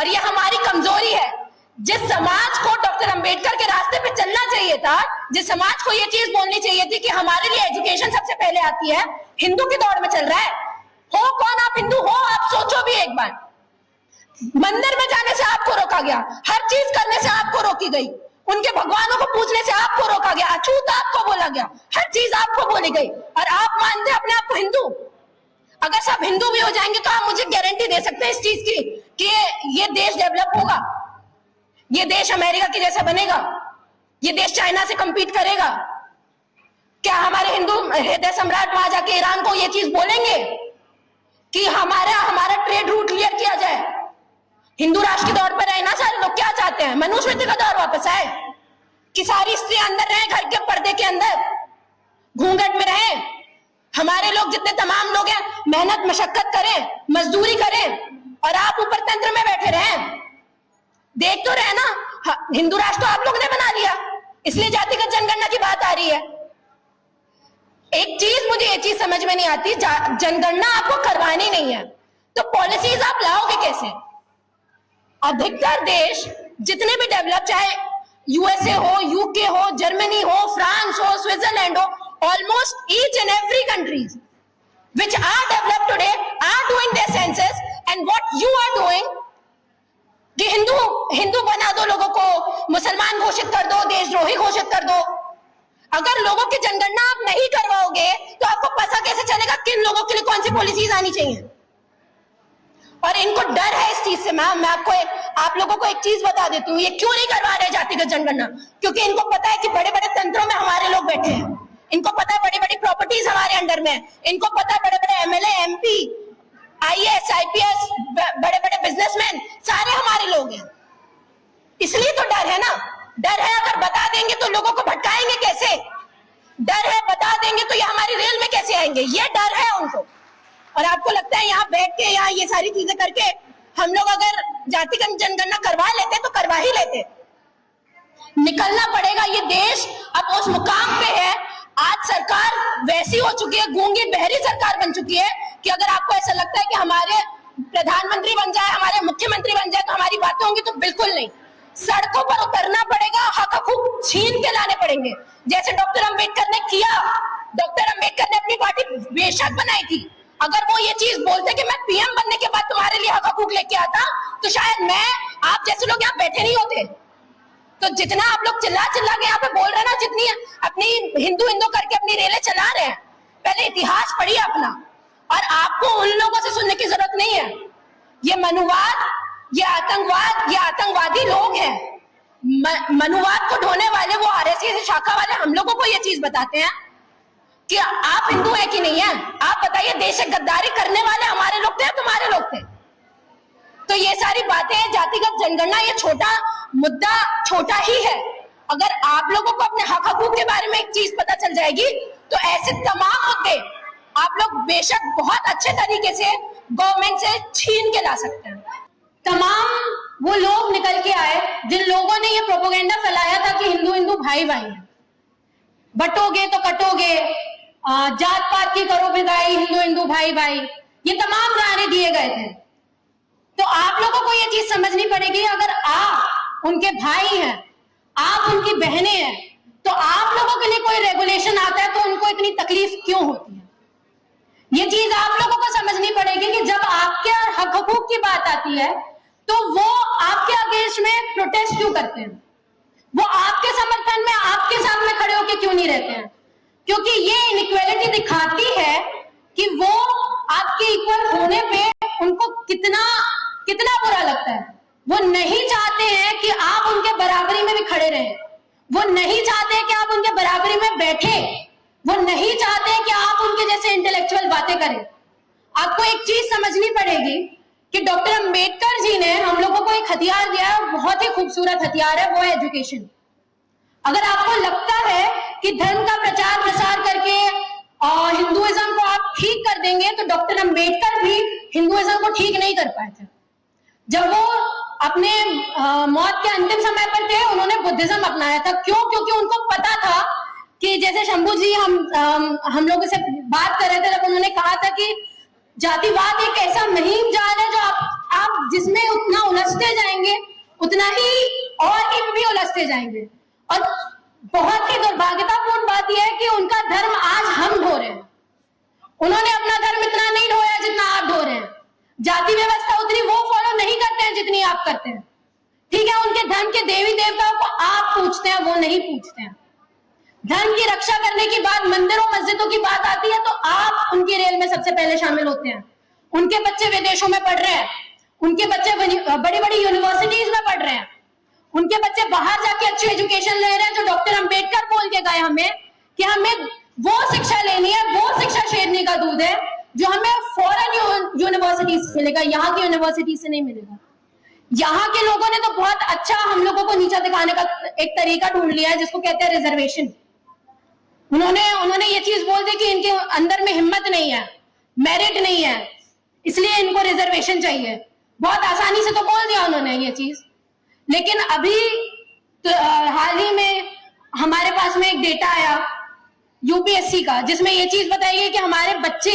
और ये हमारी कमजोरी है। जिस समाज को डॉक्टर अंबेडकर के रास्ते पे चलना चाहिए था, जिस समाज को ये चीज बोलनी चाहिए थी कि हमारे लिए एजुकेशन सबसे पहले आती है, हिंदू की दौड़ में चल रहा है। हो कौन आप? हिंदू हो आप? सोचो भी एक बार। मंदिर में जाने से आपको रोका गया, हर चीज करने से आपको रोकी गई, उनके भगवानों को पूछने से आपको रोका गया, अछूत आपको बोला गया, हर चीज आपको बोली गई, और आप मानते हैं अपने आप को हिंदू। अगर सब हिंदू भी हो जाएंगे तो आप मुझे गारंटी दे सकते हैं इस चीज की कि ये देश डेवलप होगा, ये देश अमेरिका के जैसा बनेगा, ये देश चाइना से कंपीट करेगा? क्या हमारे हिंदू हृदय सम्राट वहां जाके ईरान को ये चीज बोलेंगे कि हमारा ट्रेड रूट क्लियर किया जाए? हिंदू राष्ट्र की दौड़ पर रहे ना सारे लोग। क्या चाहते हैं? मनुस्मृति का दौर वापस आए कि सारी स्त्रियां अंदर रहे, घर के पर्दे के अंदर घूंघट में रहे। हमारे लोग जितने तमाम लोग हैं मेहनत मशक्कत करें, मजदूरी करें, और आप ऊपर तंत्र में बैठे रहें। देख तो रहे ना, हिंदू राष्ट्र तो आप लोग ने बना लिया, इसलिए जातिगत जनगणना की बात आ रही है। एक चीज मुझे ये चीज समझ में नहीं आती, जनगणना आपको करवानी नहीं है तो पॉलिसीज आप लाओगे कैसे? अधिकतर देश जितने भी डेवलप, चाहे यूएसए हो, यूके हो, जर्मनी हो, फ्रांस हो, स्विट्जरलैंड हो, almost each and every countries which are developed today are doing their census, and what you are doing कि हिंदू बना दो लोगों को, मुसलमान घोषित कर दो, देशद्रोही घोषित कर दो। अगर लोगों की जनगणना आप नहीं करवाओगे तो आपको पता कैसे चलेगा किन लोगों के लिए कौन सी पॉलिसीज आनी चाहिए? और इनको डर है इस चीज से। मैं आपको आप लोगों को एक चीज बता देती हूँ, ये क्यों नहीं करवा रहे जातिगत जनगणना? क्योंकि इनको पता है कि बड़े बड़े तंत्रों में हमारे लोग बैठे हैं, इनको पता है बड़ी बड़ी प्रॉपर्टीज हमारे अंडर में, इनको पता है बड़े बड़े एमएलए, एमपी, आईएएस, आईपीएस, बड़े बड़े बिजनेसमैन सारे हमारे लोग हैं। इसलिए तो डर है ना। डर है, अगर बता देंगे तो लोगों को भटकाएंगे कैसे? डर है, बता देंगे तो ये हमारी रेल में कैसे आएंगे? ये डर है उनको। और आपको लगता है यहाँ बैठ के, यहाँ ये सारी चीजें करके हम लोग अगर जातिगत जनगणना करवा लेते तो करवा ही लेते। निकलना पड़ेगा। ये देश अब उस मुकाम पे है, आज सरकार वैसी हो चुकी है, गूंगी बहरी सरकार बन चुकी है कि अगर आपको ऐसा लगता है कि हमारे प्रधानमंत्री बन जाए, हमारे मुख्यमंत्री बन जाए तो हमारी बातें होंगी, तो बिल्कुल नहीं। सड़कों पर उतरना पड़ेगा, हक हकूक छीन के लाने पड़ेंगे, जैसे डॉक्टर अंबेडकर ने किया। डॉक्टर अंबेडकर ने अपनी पार्टी बेशक बनाई थी। अगर वो ये चीज बोलते कि मैं पीएम बनने के बाद तुम्हारे लिए हक हकूक लेके आता, तो शायद मैं, आप जैसे लोग यहाँ बैठे नहीं होते। तो जितना आप लोग चिल्ला के यहाँ पे बोल रहे हैं ना, जितनी अपनी हिंदू करके अपनी रेलें चला रहे हैं, पहले इतिहास पढ़िए अपना। और आपको उन लोगों से सुनने की जरूरत नहीं है। ये मनुवाद, ये आतंकवाद, ये आतंकवादी लोग हैं। मनुवाद को ढोने वाले वो आरएसएस शाखा वाले हम लोगों को ये चीज बताते हैं कि आप हिंदू है कि नहीं है। आप बताइए, देश से गद्दारी करने वाले हमारे लोग थे, तुम्हारे लोग थे? तो ये सारी बातें, जातिगत जनगणना, ये छोटा मुद्दा, छोटा ही है। अगर आप लोगों को अपने हक हकूक के बारे में एक चीज पता चल जाएगी तो ऐसे तमाम मुद्दे आप लोग बेशक बहुत अच्छे तरीके से गवर्नमेंट से छीन के ला सकते हैं। तमाम वो लोग निकल के आए जिन लोगों ने ये प्रोपेगेंडा फैलाया था कि हिंदू हिंदू भाई भाई हैं, बटोगे तो कटोगे, जात पात की करो बिगाई, हिंदू हिंदू भाई भाई, ये तमाम नारे दिए गए थे। तो आप लोगों को ये चीज समझनी पड़ेगी, अगर आप उनके भाई हैं, आप उनकी बहनें हैं, तो आप लोगों के लिए कोई रेगुलेशन आता है तो उनको इतनी तकलीफ क्यों होती है? ये चीज आप लोगों को समझनी पड़ेगी कि जब आपके हक हकूक की बात आती है तो वो आपके अगेंस्ट में प्रोटेस्ट क्यों करते हैं? वो आपके समर्थन में, आपके साथ में खड़े होकर क्यों नहीं रहते हैं? क्योंकि ये इनइक्वालिटी दिखाती है कि वो आपके इक्वल होने पे उनको कितना बुरा लगता है। वो नहीं चाहते हैं कि आप उनके बराबरी में भी खड़े रहें, वो नहीं चाहते कि आप उनके बराबरी में बैठे, वो नहीं चाहते कि आप उनके जैसे इंटेलेक्चुअल बातें करें। आपको एक चीज समझनी पड़ेगी कि डॉक्टर अंबेडकर जी ने हम लोगों को एक हथियार दिया है, बहुत ही खूबसूरत हथियार है, वो है एजुकेशन। अगर आपको लगता है कि धर्म का प्रचार प्रसार करके हिंदुइज्म को आप ठीक कर देंगे, तो डॉक्टर अंबेडकर भी हिंदुइज्म को ठीक नहीं कर पाए थे। जब वो अपने मौत के अंतिम समय पर थे, उन्होंने बुद्धिज्म अपनाया था। क्यों? क्योंकि उनको पता था कि जैसे शंभू जी हम लोगों से बात कर रहे थे, जब उन्होंने कहा था कि जातिवाद एक ऐसा महीन जाल है जो आप जिसमें उतना उलझते जाएंगे उतना ही और भी उलझते जाएंगे। और बहुत ही दुर्भाग्यतापूर्ण बात यह है कि उनका धर्म आज हम ढो रहे हैं। उन्होंने अपना धर्म इतना नहीं ढोया जितना आप ढो रहे हैं। जाति व्यवस्था उतनी वो फॉलो नहीं करते हैं जितनी आप करते हैं। ठीक है, उनके धर्म के देवी देवताओं को आप पूछते हैं, वो नहीं पूछते हैं। धर्म की रक्षा करने की बात, मंदिरों मस्जिदों की बात आती है तो आप उनकी रेल में सबसे पहले शामिल होते हैं। उनके बच्चे विदेशों में पढ़ रहे हैं, उनके बच्चे बड़ी बड़ी यूनिवर्सिटीज में पढ़ रहे हैं, उनके बच्चे बाहर जाके अच्छी एजुकेशन ले रहे हैं। जो डॉक्टर अंबेडकर बोल के गए हमें कि हमें वो शिक्षा लेनी है, वो शिक्षा शेरनी का दूध है जो हमें फॉरेन यूनिवर्सिटी से मिलेगा, यहाँ की यूनिवर्सिटी से नहीं मिलेगा। यहाँ के लोगों ने तो बहुत अच्छा हम लोगों को नीचा दिखाने का एक तरीका ढूंढ लिया है जिसको कहते हैं रिजर्वेशन। उन्होंने ये चीज बोल दी कि इनके अंदर में हिम्मत नहीं है, मेरिट नहीं है, इसलिए इनको रिजर्वेशन चाहिए। बहुत आसानी से तो बोल दिया उन्होंने ये चीज। लेकिन अभी तो हाल ही में हमारे पास में एक डेटा आया यूपीएससी का जिसमें ये चीज बताई गई कि हमारे बच्चे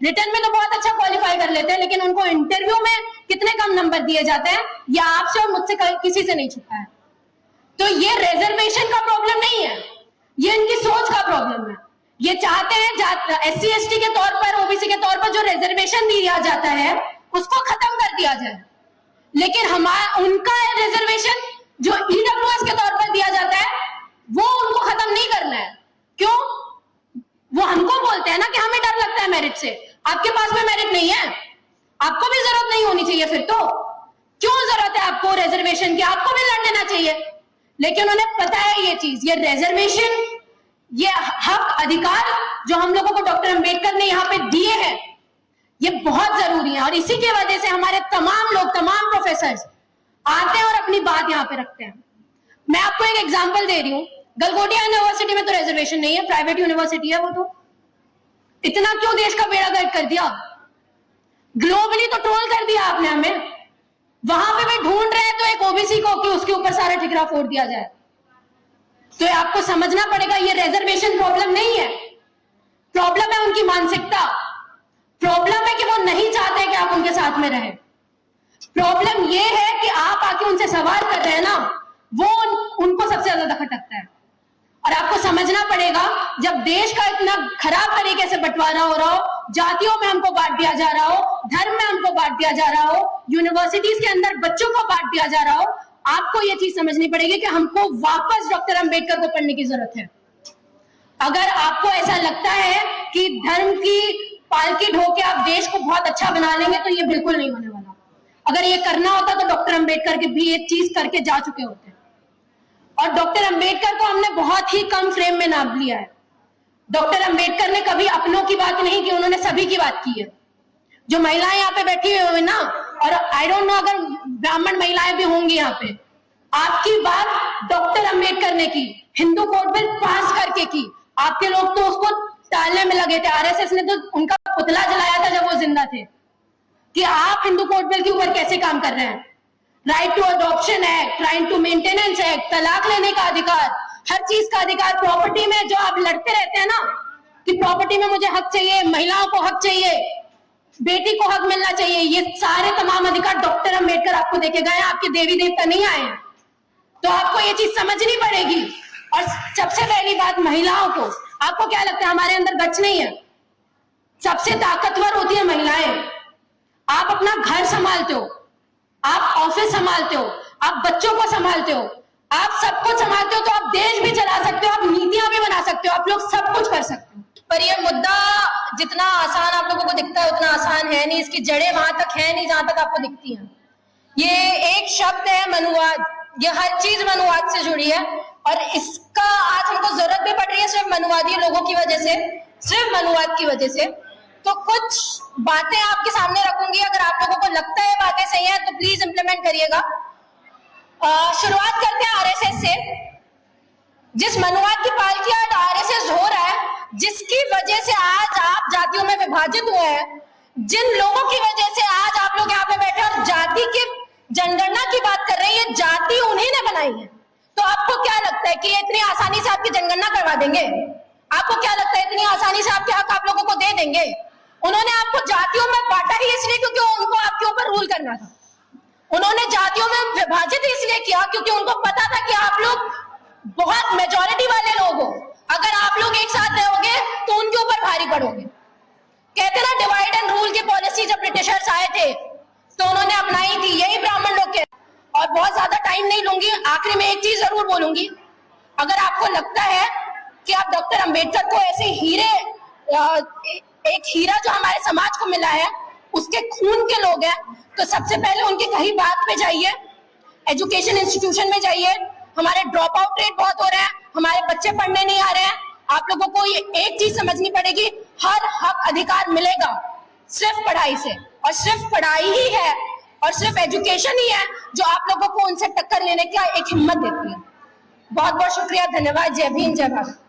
रिटर्न में तो बहुत अच्छा क्वालिफाई कर लेते हैं लेकिन उनको इंटरव्यू में कितने कम नंबर दिए जाते हैं, या आपसे और मुझसे किसी से नहीं छुपा है। तो ये रिजर्वेशन का प्रॉब्लम नहीं है, ये इनकी सोच का प्रॉब्लम है। ये चाहते हैं एससी एसटी के तौर पर, ओबीसी के तौर पर जो रिजर्वेशन दिया जाता है उसको खत्म कर दिया जाए, लेकिन उनका रिजर्वेशन जो ईडब्ल्यूएस के तौर पर दिया जाता है वो उनको खत्म नहीं करना है। क्यों? वो हमको बोलते हैं ना कि हमें डर लगता है मेरिट से। आपके पास में मेरिट नहीं है, आपको भी जरूरत नहीं होनी चाहिए, फिर तो क्यों जरूरत है आपको रिजर्वेशन की? आपको भी लड़ लेना चाहिए। लेकिन उन्हें पता है ये चीज, ये रिजर्वेशन, ये हक अधिकार जो हम लोगों को डॉक्टर अंबेडकर ने यहाँ पे दिए हैं ये बहुत जरूरी है। और इसी की वजह से हमारे तमाम लोग, तमाम प्रोफेसर आते हैं और अपनी बात यहाँ पे रखते हैं। मैं आपको एक एग्जांपल दे रही हूँ, गलगोटिया यूनिवर्सिटी में तो रिजर्वेशन नहीं है, प्राइवेट यूनिवर्सिटी है वो। तो इतना क्यों देश का बेड़ा गर्क कर दिया? ग्लोबली तो ट्रोल कर दिया आपने हमें। वहां पे भी ढूंढ रहे हैं तो एक ओबीसी को कि उसके ऊपर सारा ठिकरा फोड़ दिया जाए। तो आपको समझना पड़ेगा ये रिजर्वेशन प्रॉब्लम नहीं है, प्रॉब्लम है उनकी मानसिकता। प्रॉब्लम है कि वो नहीं चाहते कि आप उनके साथ में रहे। प्रॉब्लम ये है कि आप आके उनसे सवाल कर रहे हैं ना, वो उनको सबसे ज्यादा खटकता है। और आपको समझना पड़ेगा, जब देश का इतना खराब तरीके से बंटवारा हो रहा हो, जातियों में हमको बांट दिया जा रहा हो, धर्म में हमको बांट दिया जा रहा हो, यूनिवर्सिटीज के अंदर बच्चों को बांट दिया जा रहा हो, आपको ये चीज समझनी पड़ेगी कि हमको वापस डॉक्टर अंबेडकर को पढ़ने की जरूरत है। अगर आपको ऐसा लगता है कि धर्म की पालकी ढो के आप देश को बहुत अच्छा बना लेंगे तो ये बिल्कुल नहीं होने वाला। अगर ये करना होता तो डॉक्टर अंबेडकर के भी ये चीज करके जा चुके होते। और डॉक्टर अंबेडकर को हमने बहुत ही कम फ्रेम में नाप लिया है। डॉक्टर अंबेडकर ने कभी अपनों की बात नहीं की, उन्होंने सभी की बात की है। जो महिलाएं यहाँ पे बैठी हुई है ना, और आई डोंट नो अगर ब्राह्मण महिलाएं भी होंगी यहाँ पे, आपकी बात डॉक्टर अंबेडकर ने की, हिंदू कोड बिल पास करके की। आपके लोग तो उसको टालने में लगे थे। आरएसएस ने तो उनका पुतला जलाया था जब वो जिंदा थे कि आप हिंदू कोड बिल के ऊपर कैसे काम कर रहे हैं। Right to adoption act, right to maintenance act, तलाक लेने का अधिकार, हर चीज का अधिकार। प्रॉपर्टी में जो आप लड़ते रहते हैं ना कि प्रॉपर्टी में मुझे हक चाहिए, महिलाओं को हक चाहिए, बेटी को हक मिलना चाहिए, ये सारे तमाम अधिकार डॉक्टर अंबेडकर आपको देके गए। आपके देवी देवता नहीं आए हैं। तो आपको ये चीज समझनी पड़ेगी। और सबसे पहली बात, महिलाओं को, आपको क्या लगता है हमारे अंदर गच नहीं है? सबसे ताकतवर होती है महिलाएं। आप अपना घर संभालते हो, आप ऑफिस संभालते हो, आप बच्चों को संभालते हो, आप सब कुछ संभालते हो, तो आप देश भी चला सकते हो, आप नीतियां भी बना सकते हो, आप लोग सब कुछ कर सकते हो। पर ये मुद्दा जितना आसान आप लोगों को दिखता है उतना आसान है नहीं। इसकी जड़ें वहां तक है नहीं जहां तक आपको दिखती हैं। ये एक शब्द है मनुवाद, ये हर चीज मनुवाद से जुड़ी है। और इसका आज हमको जरूरत भी पड़ रही है सिर्फ मनुवादी लोगों की वजह से, सिर्फ मनुवाद की वजह से। तो कुछ बातें आपके सामने रखूंगी, अगर आप लोगों को लगता है बातें सही है तो प्लीज इंप्लीमेंट करिएगा। शुरुआत करते हैं आरएसएस से। जिस मनुवाद की पालकी आज आरएसएस हो रहा है, जिसकी वजह से आज आप जातियों में विभाजित हुए हैं, जिन लोगों की वजह से आज आप लोग यहाँ पे बैठे और जाति की जनगणना की बात कर रहे हैं, ये जाति उन्हीं ने बनाई है। तो आपको क्या लगता है कि ये इतनी आसानी से आपकी जनगणना करवा देंगे? आपको क्या लगता है इतनी आसानी से आपके हक आप लोगों को दे देंगे? उन्होंने आपको जातियों में बांटा ही इसलिए क्योंकि उनको आपके ऊपर रूल करना था। उन्होंने जातियों में विभाजित इसलिए किया क्योंकि उनको पता था कि आप लोग बहुत मेजॉरिटी वाले लोग हो, अगर आप लोग एक साथ रहोगे तो उनके ऊपर भारी पड़ोगे। कहते ना डिवाइड एंड रूल की पॉलिसी जब ब्रिटिशर्स आए थे तो उन्होंने अपनाई थी, यही ब्राह्मण लोग के। और बहुत ज्यादा टाइम नहीं लूंगी, आखिरी में एक चीज जरूर बोलूंगी, अगर आपको लगता है कि आप डॉक्टर अंबेडकर को ऐसे हीरे, एक हीरा जो हमारे समाज को मिला है उसके खून के लोग हैं, तो सबसे पहले उनकी कही बात पे जाइए, एजुकेशन इंस्टीट्यूशन में जाइए। हमारे ड्रॉप आउट रेट बहुत हो रहे हैं, हमारे बच्चे पढ़ने नहीं आ रहे हैं। आप लोगों को ये एक चीज समझनी पड़ेगी, हर हक अधिकार मिलेगा सिर्फ पढ़ाई से, और सिर्फ पढ़ाई ही है और सिर्फ एजुकेशन ही है जो आप लोगों को उनसे टक्कर लेने का एक हिम्मत देती है। बहुत बहुत शुक्रिया, धन्यवाद। जय भीम, जय भारत।